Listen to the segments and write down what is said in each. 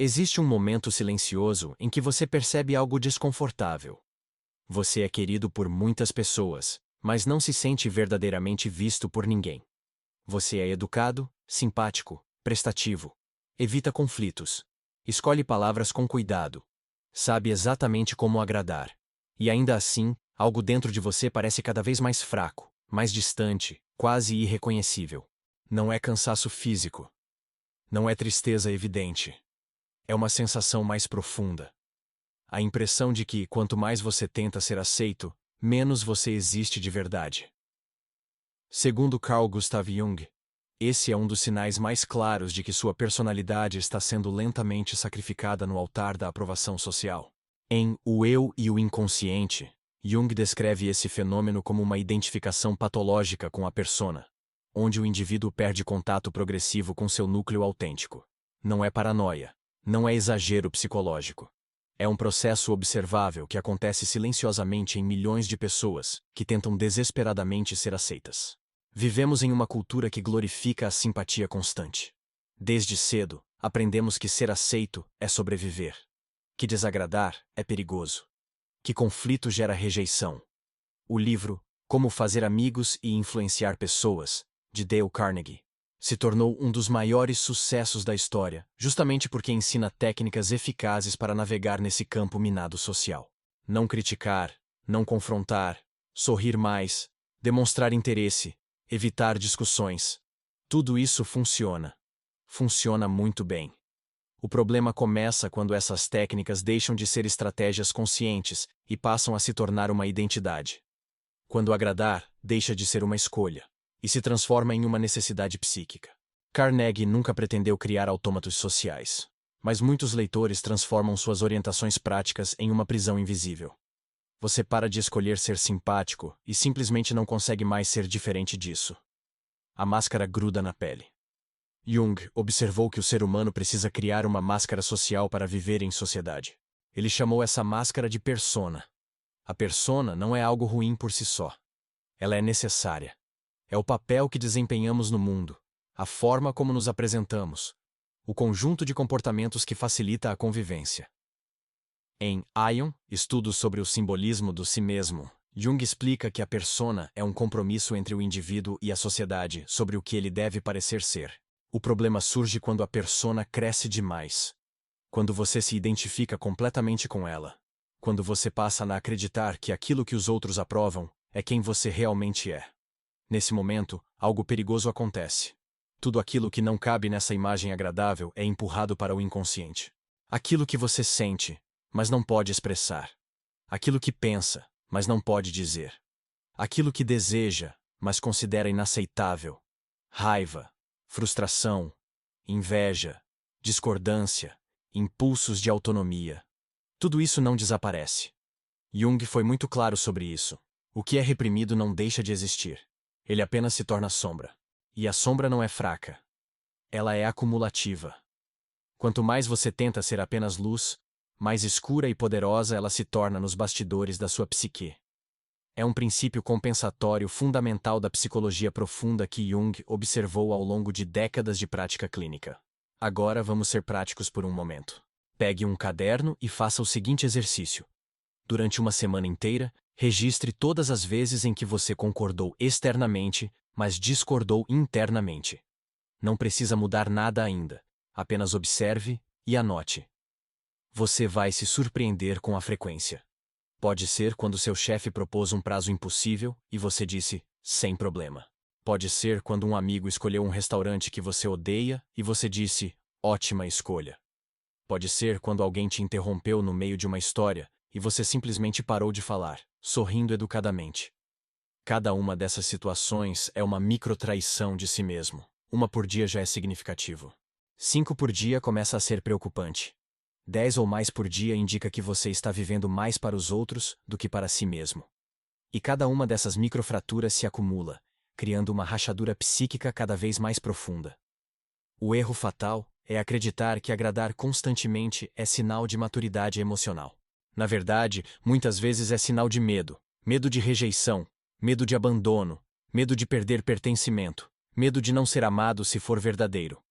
Existe um momento silencioso em que você percebe algo desconfortável. Você é querido por muitas pessoas, mas não se sente verdadeiramente visto por ninguém. Você é educado, simpático, prestativo. Evita conflitos. Escolhe palavras com cuidado. Sabe exatamente como agradar. E ainda assim, algo dentro de você parece cada vez mais fraco, mais distante, quase irreconhecível. Não é cansaço físico. Não é tristeza evidente. É uma sensação mais profunda. A impressão de que, quanto mais você tenta ser aceito, menos você existe de verdade. Segundo Carl Gustav Jung, esse é um dos sinais mais claros de que sua personalidade está sendo lentamente sacrificada no altar da aprovação social. Em O Eu e o Inconsciente, Jung descreve esse fenômeno como uma identificação patológica com a persona, onde o indivíduo perde contato progressivo com seu núcleo autêntico. Não é paranoia. Não é exagero psicológico. É um processo observável que acontece silenciosamente em milhões de pessoas que tentam desesperadamente ser aceitas. Vivemos em uma cultura que glorifica a simpatia constante. Desde cedo, aprendemos que ser aceito é sobreviver. Que desagradar é perigoso. Que conflito gera rejeição. O livro Como Fazer Amigos e Influenciar Pessoas, de Dale Carnegie, se tornou um dos maiores sucessos da história, justamente porque ensina técnicas eficazes para navegar nesse campo minado social. Não criticar, não confrontar, sorrir mais, demonstrar interesse, evitar discussões. Tudo isso funciona. Funciona muito bem. O problema começa quando essas técnicas deixam de ser estratégias conscientes e passam a se tornar uma identidade. Quando agradar, deixa de ser uma escolha e se transforma em uma necessidade psíquica. Carnegie nunca pretendeu criar autômatos sociais, mas muitos leitores transformam suas orientações práticas em uma prisão invisível. Você para de escolher ser simpático e simplesmente não consegue mais ser diferente disso. A máscara gruda na pele. Jung observou que o ser humano precisa criar uma máscara social para viver em sociedade. Ele chamou essa máscara de persona. A persona não é algo ruim por si só. Ela é necessária. É o papel que desempenhamos no mundo, a forma como nos apresentamos, o conjunto de comportamentos que facilita a convivência. Em Aion, Estudos sobre o Simbolismo do Si Mesmo, Jung explica que a persona é um compromisso entre o indivíduo e a sociedade sobre o que ele deve parecer ser. O problema surge quando a persona cresce demais. Quando você se identifica completamente com ela. Quando você passa a acreditar que aquilo que os outros aprovam é quem você realmente é. Nesse momento, algo perigoso acontece. Tudo aquilo que não cabe nessa imagem agradável é empurrado para o inconsciente. Aquilo que você sente, mas não pode expressar. Aquilo que pensa, mas não pode dizer. Aquilo que deseja, mas considera inaceitável. Raiva, frustração, inveja, discordância, impulsos de autonomia. Tudo isso não desaparece. Jung foi muito claro sobre isso. O que é reprimido não deixa de existir. Ele apenas se torna sombra. E a sombra não é fraca. Ela é acumulativa. Quanto mais você tenta ser apenas luz, mais escura e poderosa ela se torna nos bastidores da sua psique. É um princípio compensatório fundamental da psicologia profunda que Jung observou ao longo de décadas de prática clínica. Agora vamos ser práticos por um momento. Pegue um caderno e faça o seguinte exercício. Durante uma semana inteira, registre todas as vezes em que você concordou externamente, mas discordou internamente. Não precisa mudar nada ainda. Apenas observe e anote. Você vai se surpreender com a frequência. Pode ser quando seu chefe propôs um prazo impossível e você disse, sem problema. Pode ser quando um amigo escolheu um restaurante que você odeia e você disse, ótima escolha. Pode ser quando alguém te interrompeu no meio de uma história e você simplesmente parou de falar, sorrindo educadamente. Cada uma dessas situações é uma microtraição de si mesmo. Uma por dia já é significativo. 5 por dia começa a ser preocupante. 10 ou mais por dia indica que você está vivendo mais para os outros do que para si mesmo. E cada uma dessas microfraturas se acumula, criando uma rachadura psíquica cada vez mais profunda. O erro fatal é acreditar que agradar constantemente é sinal de maturidade emocional. Na verdade, muitas vezes é sinal de medo. Medo de rejeição, medo de abandono, medo de perder pertencimento, medo de não ser amado se for verdadeiro.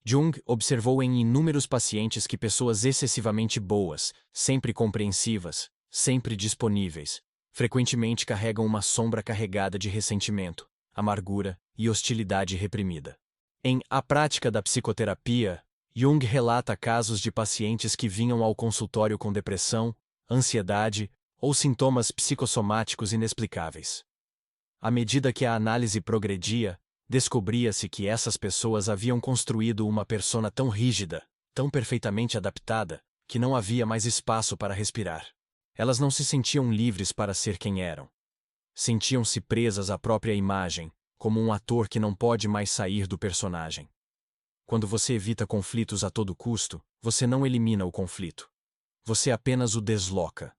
Jung observou em inúmeros pacientes que pessoas excessivamente boas, sempre compreensivas, sempre disponíveis, frequentemente carregam uma sombra carregada de ressentimento, amargura e hostilidade reprimida. Em A Prática da Psicoterapia, Jung relata casos de pacientes que vinham ao consultório com depressão, ansiedade ou sintomas psicossomáticos inexplicáveis. À medida que a análise progredia, descobria-se que essas pessoas haviam construído uma persona tão rígida, tão perfeitamente adaptada, que não havia mais espaço para respirar. Elas não se sentiam livres para ser quem eram. Sentiam-se presas à própria imagem, como um ator que não pode mais sair do personagem. Quando você evita conflitos a todo custo, você não elimina o conflito. Você apenas o desloca.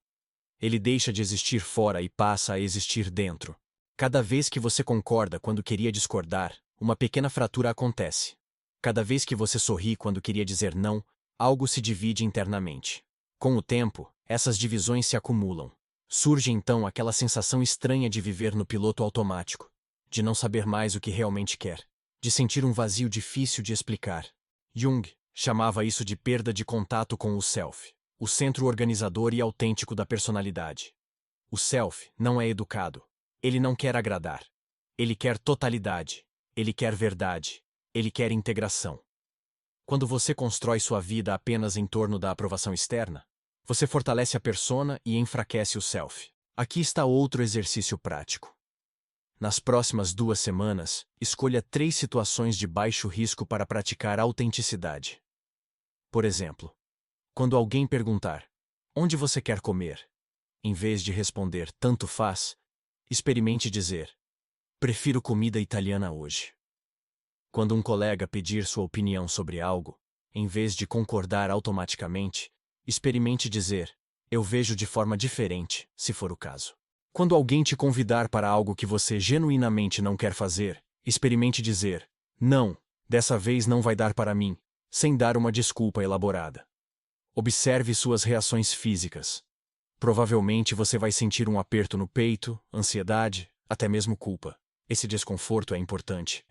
Ele deixa de existir fora e passa a existir dentro. Cada vez que você concorda quando queria discordar, uma pequena fratura acontece. Cada vez que você sorri quando queria dizer não, algo se divide internamente. Com o tempo, essas divisões se acumulam. Surge então aquela sensação estranha de viver no piloto automático, de não saber mais o que realmente quer, de sentir um vazio difícil de explicar. Jung chamava isso de perda de contato com o self, o centro organizador e autêntico da personalidade. O self não é educado. Ele não quer agradar. Ele quer totalidade. Ele quer verdade. Ele quer integração. Quando você constrói sua vida apenas em torno da aprovação externa, você fortalece a persona e enfraquece o self. Aqui está outro exercício prático. Nas próximas 2 semanas, escolha 3 situações de baixo risco para praticar autenticidade. Por exemplo, quando alguém perguntar: onde você quer comer? Em vez de responder tanto faz, experimente dizer: prefiro comida italiana hoje. Quando um colega pedir sua opinião sobre algo, em vez de concordar automaticamente, experimente dizer: eu vejo de forma diferente, se for o caso. Quando alguém te convidar para algo que você genuinamente não quer fazer, experimente dizer: não, dessa vez não vai dar para mim, sem dar uma desculpa elaborada. Observe suas reações físicas. Provavelmente você vai sentir um aperto no peito, ansiedade, até mesmo culpa. Esse desconforto é importante.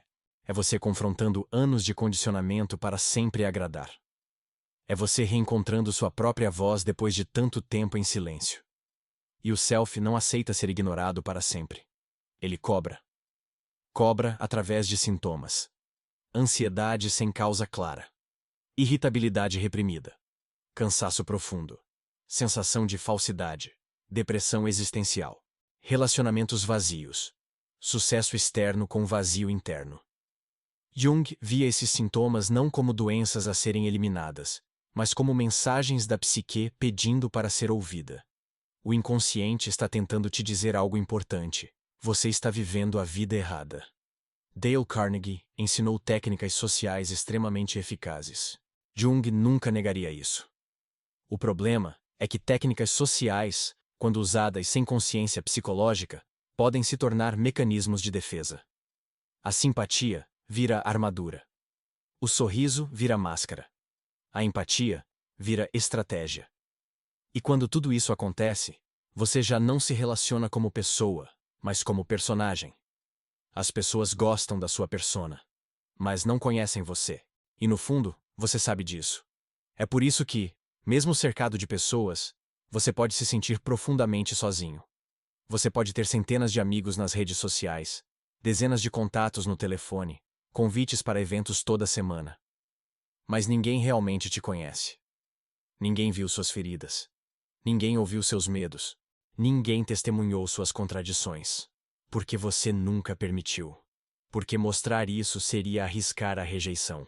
É você confrontando anos de condicionamento para sempre agradar. É você reencontrando sua própria voz depois de tanto tempo em silêncio. E o self não aceita ser ignorado para sempre. Ele cobra. Cobra através de sintomas. Ansiedade sem causa clara. Irritabilidade reprimida. Cansaço profundo. Sensação de falsidade. Depressão existencial. Relacionamentos vazios. Sucesso externo com vazio interno. Jung via esses sintomas não como doenças a serem eliminadas, mas como mensagens da psique pedindo para ser ouvida. O inconsciente está tentando te dizer algo importante. Você está vivendo a vida errada. Dale Carnegie ensinou técnicas sociais extremamente eficazes. Jung nunca negaria isso. O problema é que técnicas sociais, quando usadas sem consciência psicológica, podem se tornar mecanismos de defesa. A simpatia vira armadura. O sorriso vira máscara. A empatia vira estratégia. E quando tudo isso acontece, você já não se relaciona como pessoa, mas como personagem. As pessoas gostam da sua persona, mas não conhecem você. E no fundo, você sabe disso. É por isso que, mesmo cercado de pessoas, você pode se sentir profundamente sozinho. Você pode ter centenas de amigos nas redes sociais, dezenas de contatos no telefone, convites para eventos toda semana. Mas ninguém realmente te conhece. Ninguém viu suas feridas. Ninguém ouviu seus medos. Ninguém testemunhou suas contradições. Porque você nunca permitiu. Porque mostrar isso seria arriscar a rejeição.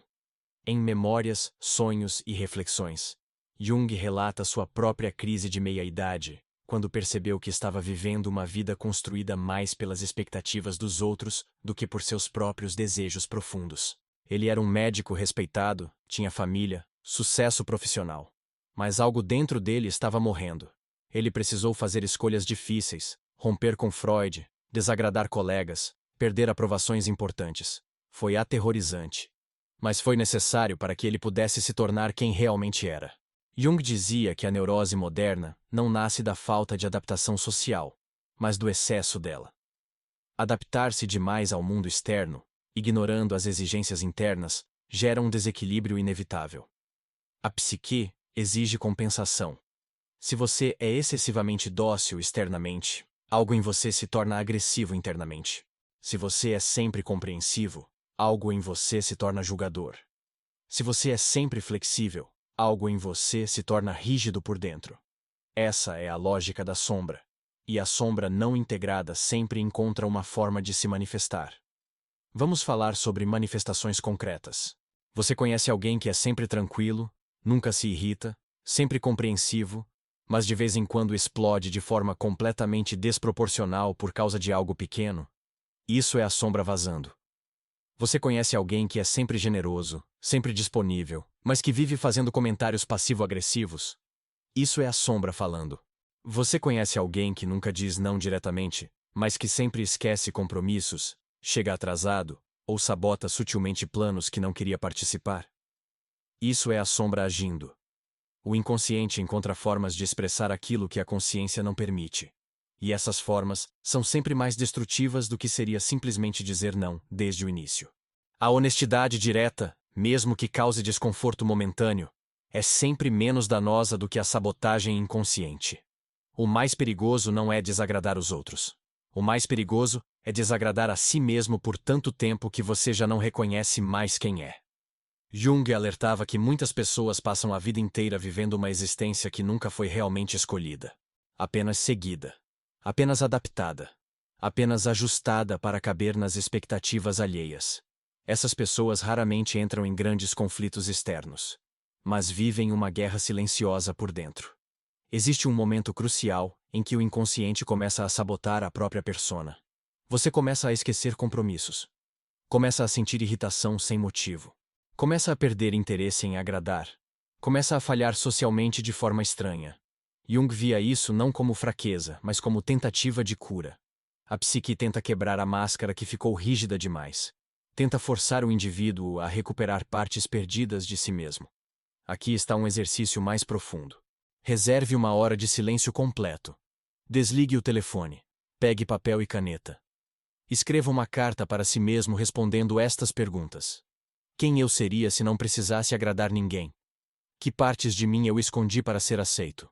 Em Memórias, Sonhos e Reflexões, Jung relata sua própria crise de meia-idade, quando percebeu que estava vivendo uma vida construída mais pelas expectativas dos outros do que por seus próprios desejos profundos. Ele era um médico respeitado, tinha família, sucesso profissional. Mas algo dentro dele estava morrendo. Ele precisou fazer escolhas difíceis, romper com Freud, desagradar colegas, perder aprovações importantes. Foi aterrorizante. Mas foi necessário para que ele pudesse se tornar quem realmente era. Jung dizia que a neurose moderna não nasce da falta de adaptação social, mas do excesso dela. Adaptar-se demais ao mundo externo, ignorando as exigências internas, gera um desequilíbrio inevitável. A psique exige compensação. Se você é excessivamente dócil externamente, algo em você se torna agressivo internamente. Se você é sempre compreensivo, algo em você se torna julgador. Se você é sempre flexível, algo em você se torna rígido por dentro. Essa é a lógica da sombra. E a sombra não integrada sempre encontra uma forma de se manifestar. Vamos falar sobre manifestações concretas. Você conhece alguém que é sempre tranquilo, nunca se irrita, sempre compreensivo, mas de vez em quando explode de forma completamente desproporcional por causa de algo pequeno? Isso é a sombra vazando. Você conhece alguém que é sempre generoso, sempre disponível, mas que vive fazendo comentários passivo-agressivos? Isso é a sombra falando. Você conhece alguém que nunca diz não diretamente, mas que sempre esquece compromissos, chega atrasado, ou sabota sutilmente planos que não queria participar? Isso é a sombra agindo. O inconsciente encontra formas de expressar aquilo que a consciência não permite. E essas formas são sempre mais destrutivas do que seria simplesmente dizer não, desde o início. A honestidade direta, mesmo que cause desconforto momentâneo, é sempre menos danosa do que a sabotagem inconsciente. O mais perigoso não é desagradar os outros. O mais perigoso é desagradar a si mesmo por tanto tempo que você já não reconhece mais quem é. Jung alertava que muitas pessoas passam a vida inteira vivendo uma existência que nunca foi realmente escolhida. Apenas seguida. Apenas adaptada. Apenas ajustada para caber nas expectativas alheias. Essas pessoas raramente entram em grandes conflitos externos, mas vivem uma guerra silenciosa por dentro. Existe um momento crucial em que o inconsciente começa a sabotar a própria persona. Você começa a esquecer compromissos. Começa a sentir irritação sem motivo. Começa a perder interesse em agradar. Começa a falhar socialmente de forma estranha. Jung via isso não como fraqueza, mas como tentativa de cura. A psique tenta quebrar a máscara que ficou rígida demais. Tenta forçar o indivíduo a recuperar partes perdidas de si mesmo. Aqui está um exercício mais profundo. Reserve uma hora de silêncio completo. Desligue o telefone. Pegue papel e caneta. Escreva uma carta para si mesmo respondendo estas perguntas. Quem eu seria se não precisasse agradar ninguém? Que partes de mim eu escondi para ser aceito?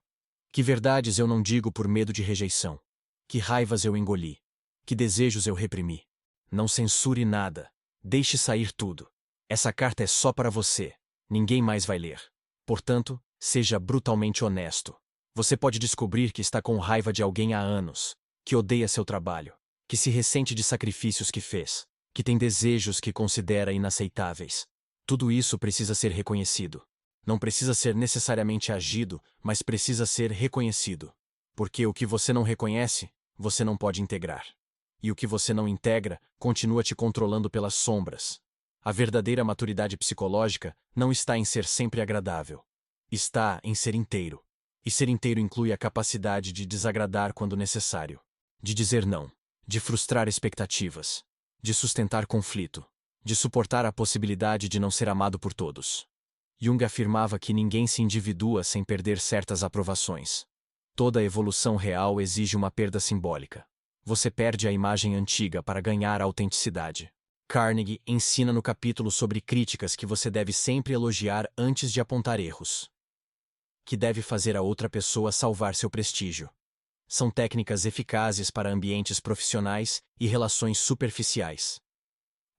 Que verdades eu não digo por medo de rejeição? Que raivas eu engoli? Que desejos eu reprimi? Não censure nada. Deixe sair tudo. Essa carta é só para você. Ninguém mais vai ler. Portanto, seja brutalmente honesto. Você pode descobrir que está com raiva de alguém há anos, que odeia seu trabalho, que se ressente de sacrifícios que fez, que tem desejos que considera inaceitáveis. Tudo isso precisa ser reconhecido. Não precisa ser necessariamente agido, mas precisa ser reconhecido. Porque o que você não reconhece, você não pode integrar. E o que você não integra, continua te controlando pelas sombras. A verdadeira maturidade psicológica não está em ser sempre agradável. Está em ser inteiro. E ser inteiro inclui a capacidade de desagradar quando necessário, de dizer não, de frustrar expectativas, de sustentar conflito, de suportar a possibilidade de não ser amado por todos. Jung afirmava que ninguém se individua sem perder certas aprovações. Toda evolução real exige uma perda simbólica. Você perde a imagem antiga para ganhar a autenticidade. Carnegie ensina no capítulo sobre críticas que você deve sempre elogiar antes de apontar erros. Que deve fazer a outra pessoa salvar seu prestígio. São técnicas eficazes para ambientes profissionais e relações superficiais.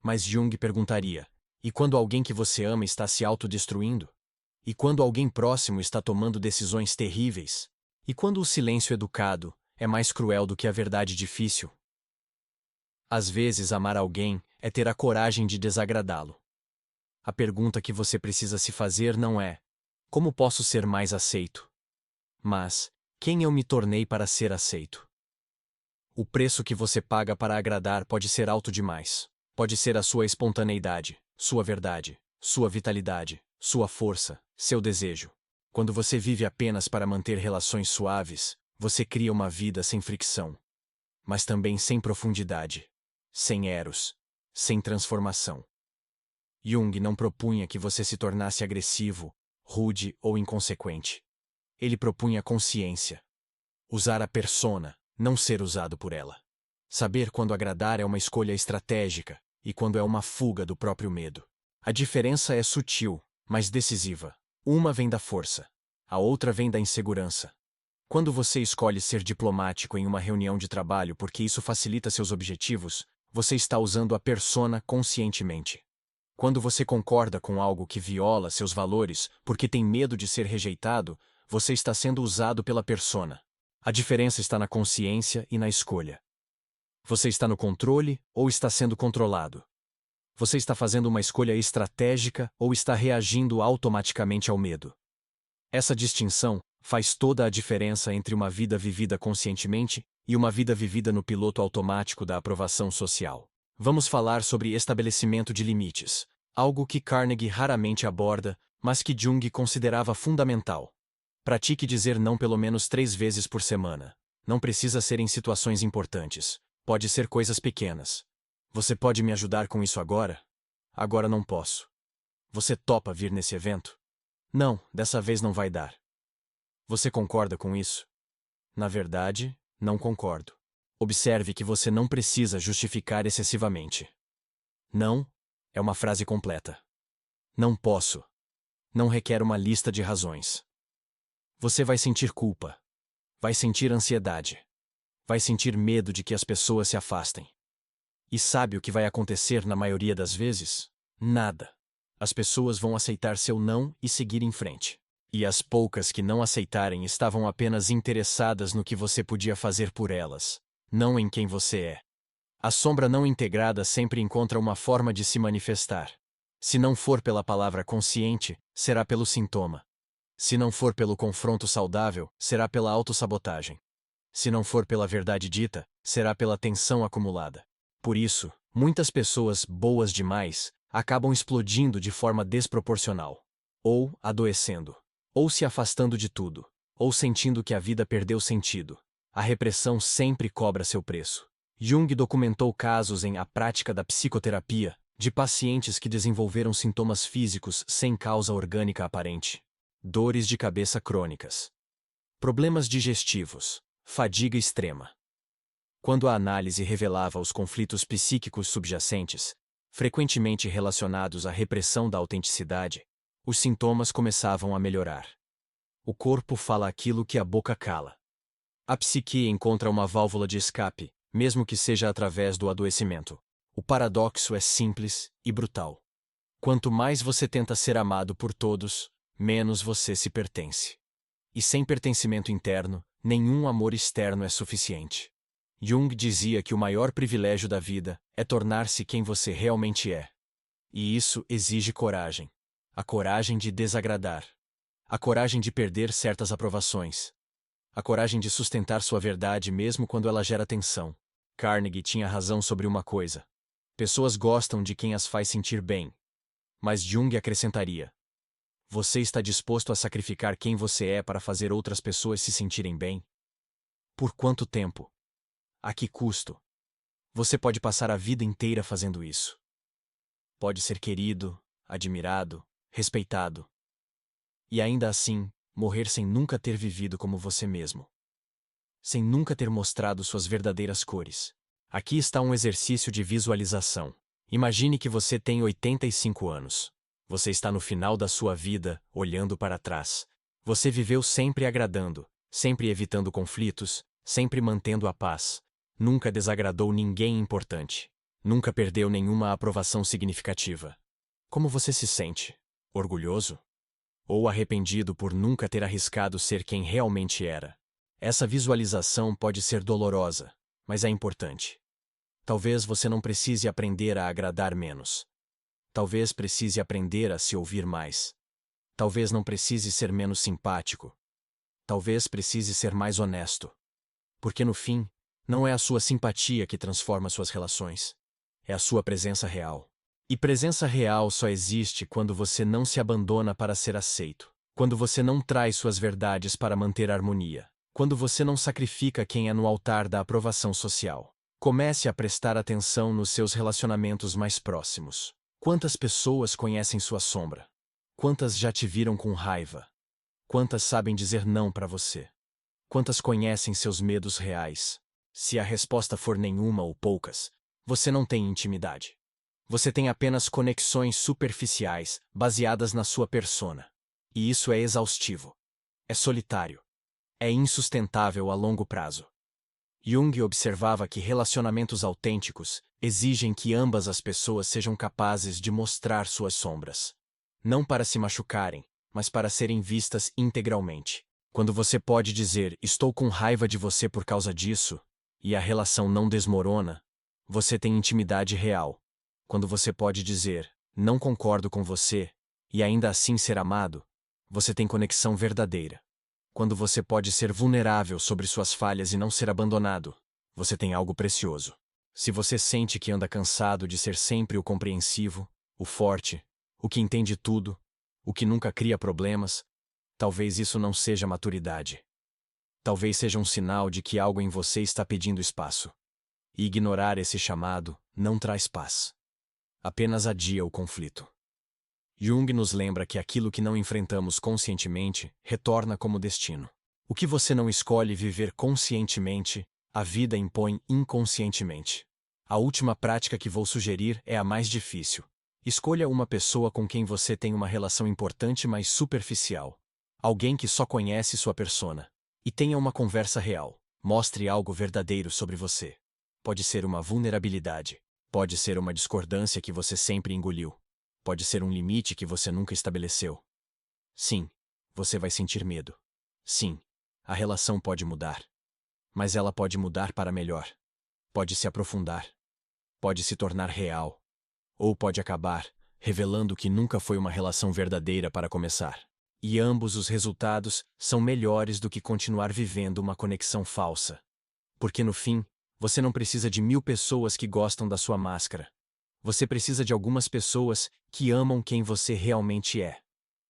Mas Jung perguntaria: e quando alguém que você ama está se autodestruindo? E quando alguém próximo está tomando decisões terríveis? E quando o silêncio educado é mais cruel do que a verdade difícil? Às vezes, amar alguém é ter a coragem de desagradá-lo. A pergunta que você precisa se fazer não é: como posso ser mais aceito? Mas: quem eu me tornei para ser aceito? O preço que você paga para agradar pode ser alto demais. Pode ser a sua espontaneidade, sua verdade, sua vitalidade, sua força, seu desejo. Quando você vive apenas para manter relações suaves, você cria uma vida sem fricção, mas também sem profundidade, sem eros, sem transformação. Jung não propunha que você se tornasse agressivo, rude ou inconsequente. Ele propunha consciência. Usar a persona, não ser usado por ela. Saber quando agradar é uma escolha estratégica, e quando é uma fuga do próprio medo. A diferença é sutil, mas decisiva. Uma vem da força, a outra vem da insegurança. Quando você escolhe ser diplomático em uma reunião de trabalho porque isso facilita seus objetivos, você está usando a persona conscientemente. Quando você concorda com algo que viola seus valores porque tem medo de ser rejeitado, você está sendo usado pela persona. A diferença está na consciência e na escolha. Você está no controle ou está sendo controlado? Você está fazendo uma escolha estratégica ou está reagindo automaticamente ao medo? Essa distinção faz toda a diferença entre uma vida vivida conscientemente e uma vida vivida no piloto automático da aprovação social. Vamos falar sobre estabelecimento de limites, algo que Carnegie raramente aborda, mas que Jung considerava fundamental. Pratique dizer não pelo menos 3 vezes por semana. Não precisa ser em situações importantes. Pode ser coisas pequenas. Você pode me ajudar com isso agora? Agora não posso. Você topa vir nesse evento? Não, dessa vez não vai dar. Você concorda com isso? Na verdade, não concordo. Observe que você não precisa justificar excessivamente. Não é uma frase completa. Não posso. Não requer uma lista de razões. Você vai sentir culpa. Vai sentir ansiedade. Vai sentir medo de que as pessoas se afastem. E sabe o que vai acontecer na maioria das vezes? Nada. As pessoas vão aceitar seu não e seguir em frente. E as poucas que não aceitarem estavam apenas interessadas no que você podia fazer por elas, não em quem você é. A sombra não integrada sempre encontra uma forma de se manifestar. Se não for pela palavra consciente, será pelo sintoma. Se não for pelo confronto saudável, será pela autossabotagem. Se não for pela verdade dita, será pela tensão acumulada. Por isso, muitas pessoas boas demais acabam explodindo de forma desproporcional. Ou adoecendo. Ou se afastando de tudo. Ou sentindo que a vida perdeu sentido. A repressão sempre cobra seu preço. Jung documentou casos em A Prática da Psicoterapia de pacientes que desenvolveram sintomas físicos sem causa orgânica aparente. Dores de cabeça crônicas. Problemas digestivos. Fadiga extrema. Quando a análise revelava os conflitos psíquicos subjacentes, frequentemente relacionados à repressão da autenticidade, os sintomas começavam a melhorar. O corpo fala aquilo que a boca cala. A psique encontra uma válvula de escape, mesmo que seja através do adoecimento. O paradoxo é simples e brutal. Quanto mais você tenta ser amado por todos, menos você se pertence. E sem pertencimento interno, nenhum amor externo é suficiente. Jung dizia que o maior privilégio da vida é tornar-se quem você realmente é. E isso exige coragem. A coragem de desagradar. A coragem de perder certas aprovações. A coragem de sustentar sua verdade mesmo quando ela gera tensão. Carnegie tinha razão sobre uma coisa. Pessoas gostam de quem as faz sentir bem. Mas Jung acrescentaria: você está disposto a sacrificar quem você é para fazer outras pessoas se sentirem bem? Por quanto tempo? A que custo? Você pode passar a vida inteira fazendo isso. Pode ser querido, admirado, respeitado. E ainda assim, morrer sem nunca ter vivido como você mesmo. Sem nunca ter mostrado suas verdadeiras cores. Aqui está um exercício de visualização. Imagine que você tem 85 anos. Você está no final da sua vida, olhando para trás. Você viveu sempre agradando, sempre evitando conflitos, sempre mantendo a paz. Nunca desagradou ninguém importante. Nunca perdeu nenhuma aprovação significativa. Como você se sente? Orgulhoso? Ou arrependido por nunca ter arriscado ser quem realmente era? Essa visualização pode ser dolorosa, mas é importante. Talvez você não precise aprender a agradar menos. Talvez precise aprender a se ouvir mais. Talvez não precise ser menos simpático. Talvez precise ser mais honesto. Porque no fim, não é a sua simpatia que transforma suas relações. É a sua presença real. E presença real só existe quando você não se abandona para ser aceito. Quando você não traz suas verdades para manter a harmonia. Quando você não sacrifica quem é no altar da aprovação social. Comece a prestar atenção nos seus relacionamentos mais próximos. Quantas pessoas conhecem sua sombra? Quantas já te viram com raiva? Quantas sabem dizer não para você? Quantas conhecem seus medos reais? Se a resposta for nenhuma ou poucas, você não tem intimidade. Você tem apenas conexões superficiais, baseadas na sua persona. E isso é exaustivo. É solitário. É insustentável a longo prazo. Jung observava que relacionamentos autênticos exigem que ambas as pessoas sejam capazes de mostrar suas sombras. Não para se machucarem, mas para serem vistas integralmente. Quando você pode dizer, estou com raiva de você por causa disso, e a relação não desmorona, você tem intimidade real. Quando você pode dizer, não concordo com você, e ainda assim ser amado, você tem conexão verdadeira. Quando você pode ser vulnerável sobre suas falhas e não ser abandonado, você tem algo precioso. Se você sente que anda cansado de ser sempre o compreensivo, o forte, o que entende tudo, o que nunca cria problemas, talvez isso não seja maturidade. Talvez seja um sinal de que algo em você está pedindo espaço. E ignorar esse chamado não traz paz. Apenas adia o conflito. Jung nos lembra que aquilo que não enfrentamos conscientemente retorna como destino. O que você não escolhe viver conscientemente, a vida impõe inconscientemente. A última prática que vou sugerir é a mais difícil. Escolha uma pessoa com quem você tem uma relação importante, mas superficial. Alguém que só conhece sua persona. E tenha uma conversa real. Mostre algo verdadeiro sobre você. Pode ser uma vulnerabilidade. Pode ser uma discordância que você sempre engoliu. Pode ser um limite que você nunca estabeleceu. Sim, você vai sentir medo. Sim, a relação pode mudar. Mas ela pode mudar para melhor. Pode se aprofundar. Pode se tornar real. Ou pode acabar, revelando que nunca foi uma relação verdadeira para começar. E ambos os resultados são melhores do que continuar vivendo uma conexão falsa. Porque no fim, você não precisa de 1000 pessoas que gostam da sua máscara. Você precisa de algumas pessoas que amam quem você realmente é.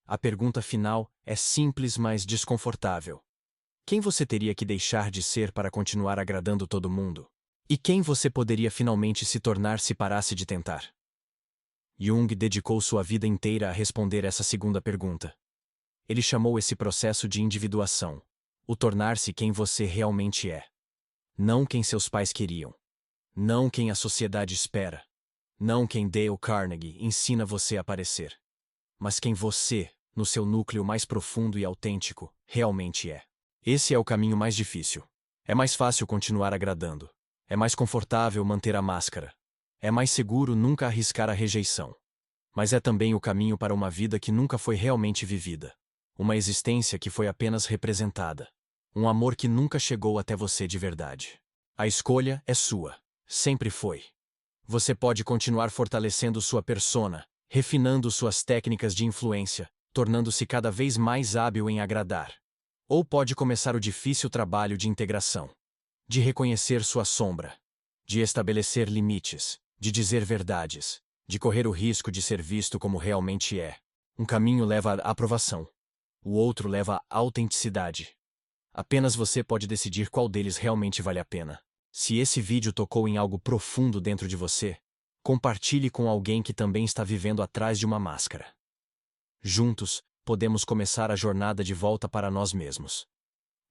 A pergunta final é simples, mas desconfortável. Quem você teria que deixar de ser para continuar agradando todo mundo? E quem você poderia finalmente se tornar se parasse de tentar? Jung dedicou sua vida inteira a responder essa segunda pergunta. Ele chamou esse processo de individuação, o tornar-se quem você realmente é. Não quem seus pais queriam. Não quem a sociedade espera. Não quem Dale Carnegie ensina você a parecer. Mas quem você, no seu núcleo mais profundo e autêntico, realmente é. Esse é o caminho mais difícil. É mais fácil continuar agradando. É mais confortável manter a máscara. É mais seguro nunca arriscar a rejeição. Mas é também o caminho para uma vida que nunca foi realmente vivida. Uma existência que foi apenas representada. Um amor que nunca chegou até você de verdade. A escolha é sua. Sempre foi. Você pode continuar fortalecendo sua persona, refinando suas técnicas de influência, tornando-se cada vez mais hábil em agradar. Ou pode começar o difícil trabalho de integração. De reconhecer sua sombra. De estabelecer limites. De dizer verdades. De correr o risco de ser visto como realmente é. Um caminho leva à aprovação. O outro leva à autenticidade. Apenas você pode decidir qual deles realmente vale a pena. Se esse vídeo tocou em algo profundo dentro de você, compartilhe com alguém que também está vivendo atrás de uma máscara. Juntos, podemos começar a jornada de volta para nós mesmos.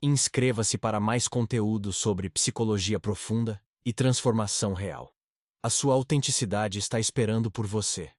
Inscreva-se para mais conteúdo sobre psicologia profunda e transformação real. A sua autenticidade está esperando por você.